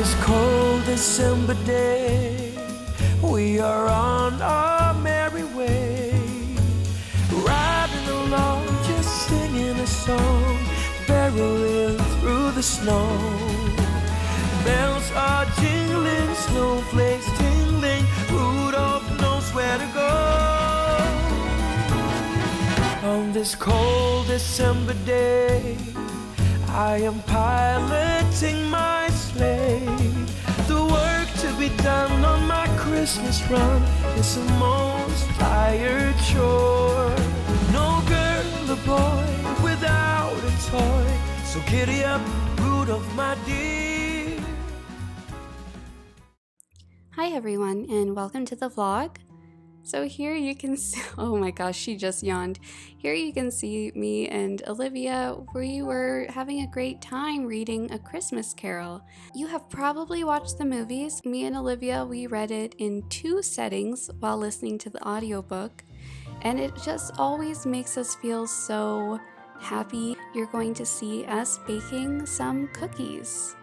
this cold December day, we are on our merry way, riding along, just singing a song, barreling through the snow. Bells are jingling, snowflakes tingling, Rudolph knows where to go. On this cold December day, I am piloting my sleigh. The work to be done on my Christmas run is a most tired chore. No girl or boy without a toy, so giddy up, Rudolph, my dear. Hi everyone, and welcome to the vlog. So here you can see, oh my gosh, she just yawned. Here you can see me and Olivia, we were having a great time reading A Christmas Carol. You have probably watched the movies. Me and Olivia, we read it in 2 settings while listening to the audiobook, and it just always makes us feel so happy. You're going to see us baking some cookies.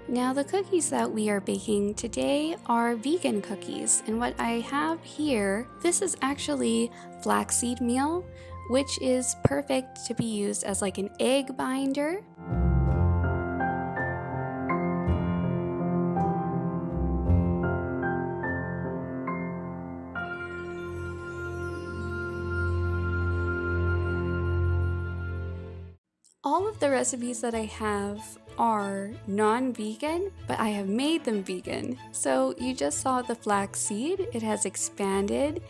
Now the cookies that we are baking today are vegan cookies, and what I have here, this is actually flaxseed meal, which is perfect to be used as like an egg binder. All of the recipes that I have are non-vegan, but I have made them vegan. So you just saw the flaxseed, it has expanded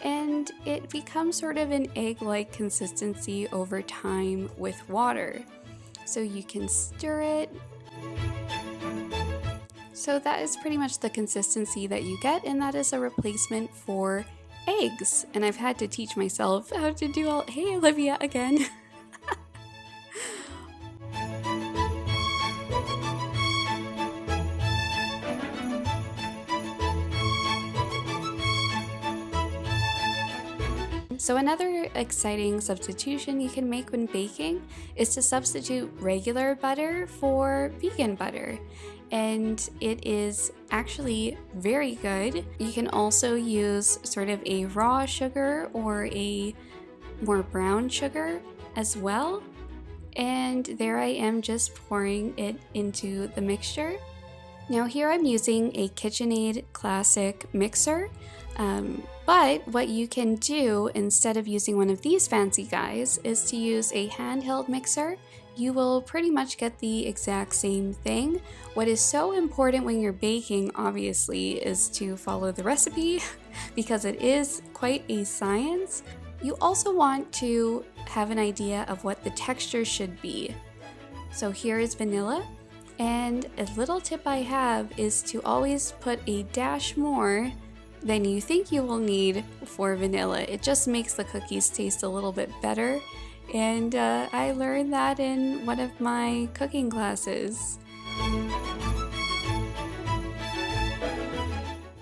and it becomes sort of an egg-like consistency over time with water. So you can stir it. So that is pretty much the consistency that you get, and that is a replacement for eggs. And I've had to teach myself how to do all, hey Olivia again. So another exciting substitution you can make when baking is to substitute regular butter for vegan butter. And it is actually very good. You can also use sort of a raw sugar or a more brown sugar as well. And there I am just pouring it into the mixture. Now here I'm using a KitchenAid Classic mixer. But what you can do instead of using one of these fancy guys is to use a handheld mixer. You will pretty much get the exact same thing. What is so important when you're baking, obviously, is to follow the recipe because it is quite a science. You also want to have an idea of what the texture should be. So here is vanilla, and a little tip I have is to always put a dash more than you think you will need for vanilla. It just makes the cookies taste a little bit better, and I learned that in one of my cooking classes.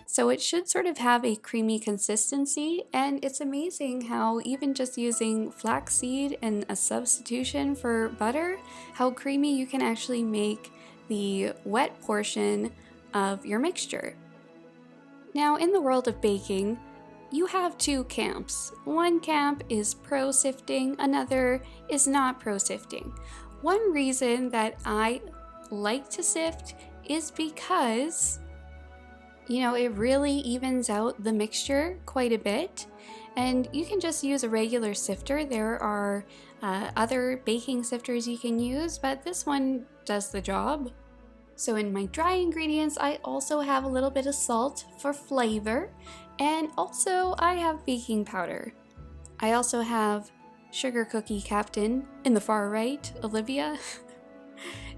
So it should sort of have a creamy consistency, and it's amazing how even just using flaxseed and a substitution for butter, how creamy you can actually make the wet portion of your mixture. Now, in the world of baking, you have 2 camps. One camp is pro-sifting, another is not pro-sifting. One reason that I like to sift is because, you know, it really evens out the mixture quite a bit. And you can just use a regular sifter. There are other baking sifters you can use, but this one does the job. So in my dry ingredients, I also have a little bit of salt for flavor, and also I have baking powder. I also have Sugar Cookie Captain in the far right, Olivia.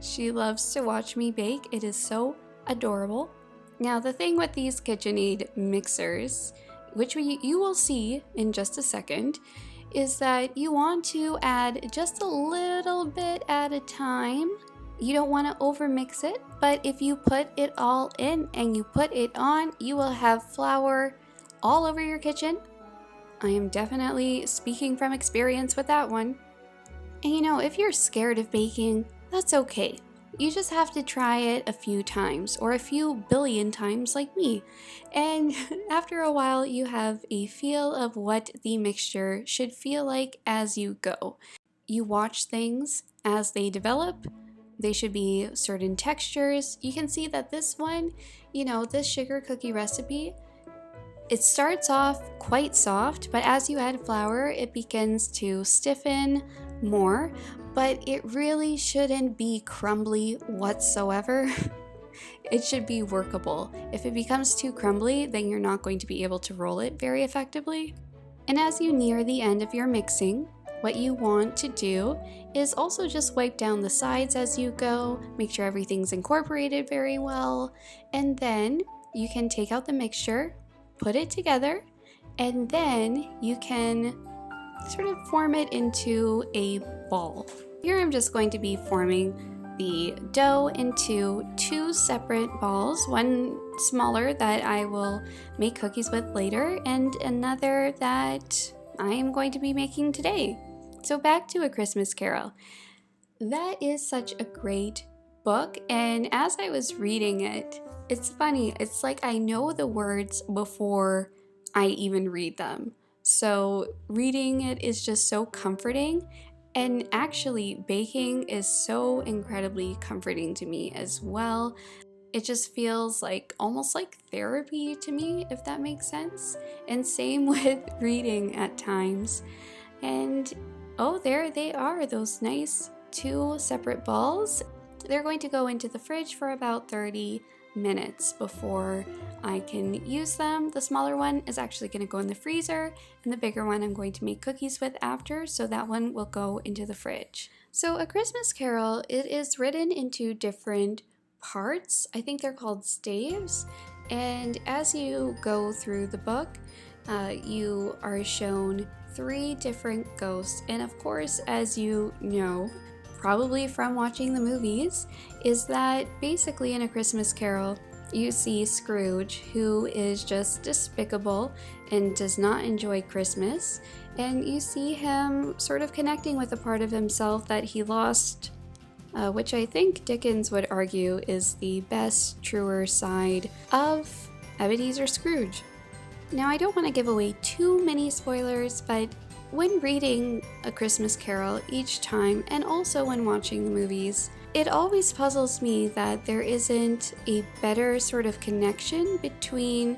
She loves to watch me bake. It is so adorable. Now the thing with these KitchenAid mixers, which you will see in just a second, is that you want to add just a little bit at a time You don't want to overmix it, but if you put it all in and you put it on, you will have flour all over your kitchen. I am definitely speaking from experience with that one. And you know, if you're scared of baking, that's okay. You just have to try it a few times, or a few billion times like me. And after a while, you have a feel of what the mixture should feel like as you go. You watch things as they develop. They should be certain textures. You can see that this one, this sugar cookie recipe, it starts off quite soft, but as you add flour, it begins to stiffen more, but it really shouldn't be crumbly whatsoever. It should be workable. If it becomes too crumbly, then you're not going to be able to roll it very effectively. And as you near the end of your mixing, what you want to do is also just wipe down the sides as you go, make sure everything's incorporated very well, and then you can take out the mixture, put it together, and then you can sort of form it into a ball. Here I'm just going to be forming the dough into 2 separate balls, one smaller that I will make cookies with later, and another that I am going to be making today. So back to A Christmas Carol. That is such a great book, and as I was reading it, it's funny, it's like I know the words before I even read them. So reading it is just so comforting, and actually baking is so incredibly comforting to me as well. It just feels like almost like therapy to me, if that makes sense. And same with reading at times. And oh, there they are, those nice 2 separate balls. They're going to go into the fridge for about 30 minutes before I can use them. The smaller one is actually going to go in the freezer, and the bigger one I'm going to make cookies with after, so that one will go into the fridge. So A Christmas Carol, it is written into different parts. I think they're called staves, and as you go through the book, you are shown 3 different ghosts, and of course, as you know, probably from watching the movies, is that basically in A Christmas Carol, you see Scrooge, who is just despicable and does not enjoy Christmas, and you see him sort of connecting with a part of himself that he lost, which I think Dickens would argue is the best, truer side of Ebenezer Scrooge. Now, I don't want to give away too many spoilers, but when reading A Christmas Carol each time, and also when watching the movies, it always puzzles me that there isn't a better sort of connection between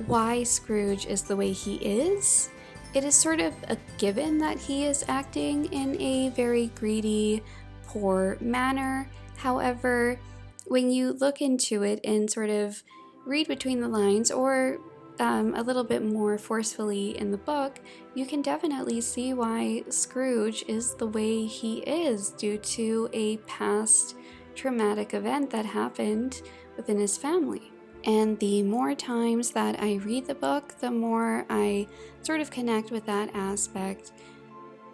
why Scrooge is the way he is. It is sort of a given that he is acting in a very greedy, poor manner. However, when you look into it and sort of read between the lines, or a little bit more forcefully in the book, you can definitely see why Scrooge is the way he is due to a past traumatic event that happened within his family. And the more times that I read the book, the more I sort of connect with that aspect.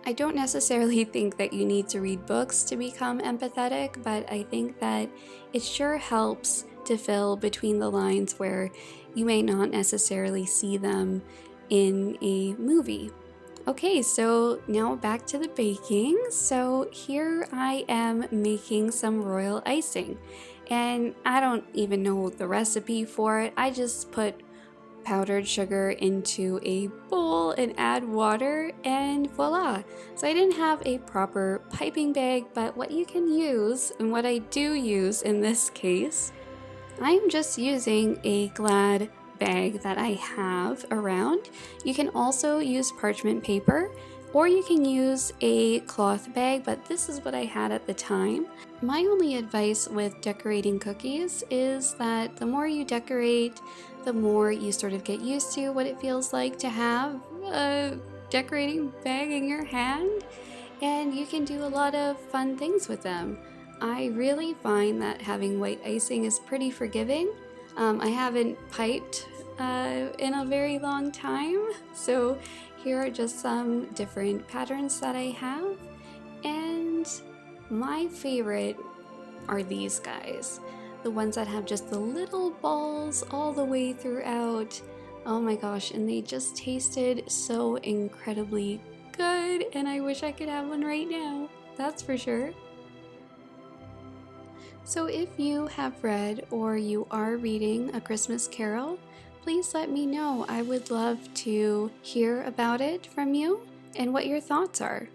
I don't necessarily think that you need to read books to become empathetic, but I think that it sure helps to fill between the lines where you may not necessarily see them in a movie. Okay, so now back to the baking. So here I am making some royal icing, and I don't even know the recipe for it. I just put powdered sugar into a bowl and add water, and voila. So I didn't have a proper piping bag, but what you can use, and what I do use in this case, I'm just using a Glad bag that I have around. You can also use parchment paper, or you can use a cloth bag, but this is what I had at the time. My only advice with decorating cookies is that the more you decorate, the more you sort of get used to what it feels like to have a decorating bag in your hand, and you can do a lot of fun things with them. I really find that having white icing is pretty forgiving. I haven't piped in a very long time, so here are just some different patterns that I have. And my favorite are these guys. The ones that have just the little balls all the way throughout. Oh my gosh, and they just tasted so incredibly good, and I wish I could have one right now, that's for sure. So if you have read or you are reading A Christmas Carol, please let me know. I would love to hear about it from you and what your thoughts are.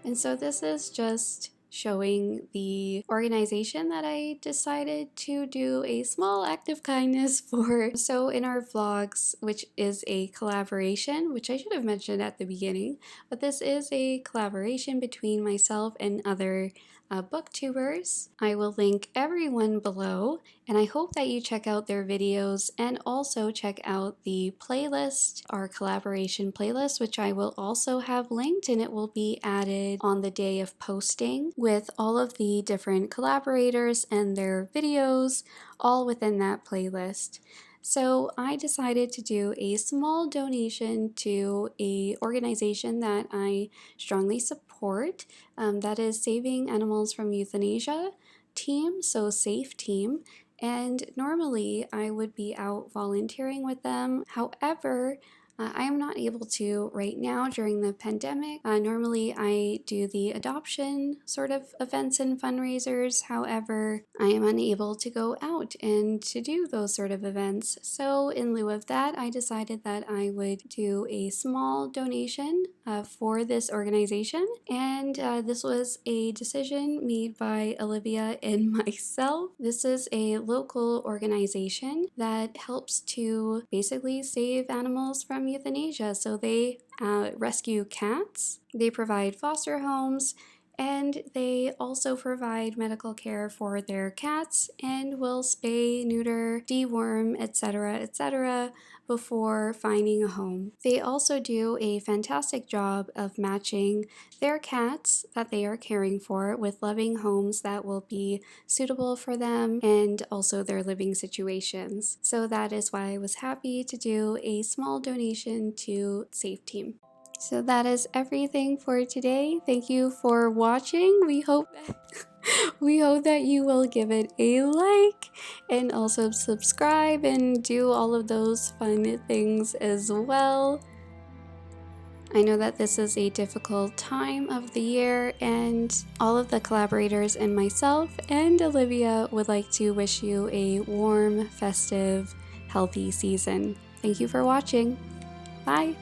And so this is just showing the organization that I decided to do a small act of kindness for. So in our vlogs, which is a collaboration, which I should have mentioned at the beginning, but this is a collaboration between myself and other booktubers. I will link everyone below, and I hope that you check out their videos and also check out the playlist, our collaboration playlist, which I will also have linked, and it will be added on the day of posting with all of the different collaborators and their videos all within that playlist. So I decided to do a small donation to an organization that I strongly support, that is Saving Animals from Euthanasia team, so SAFE team. And normally I would be out volunteering with them. However, I am not able to right now during the pandemic. Normally I do the adoption sort of events and fundraisers. However, I am unable to go out and to do those sort of events. So in lieu of that, I decided that I would do a small donation for this organization. And this was a decision made by Olivia and myself. This is a local organization that helps to basically save animals from euthanasia. So they rescue cats, they provide foster homes, and they also provide medical care for their cats and will spay, neuter, deworm, etc. before finding a home. They also do a fantastic job of matching their cats that they are caring for with loving homes that will be suitable for them and also their living situations. So that is why I was happy to do a small donation to SAFE Team. So that is everything for today. Thank you for watching. We hope that you will give it a like and also subscribe and do all of those fun things as well. I know that this is a difficult time of the year, and all of the collaborators and myself and Olivia would like to wish you a warm, festive, healthy season. Thank you for watching. Bye!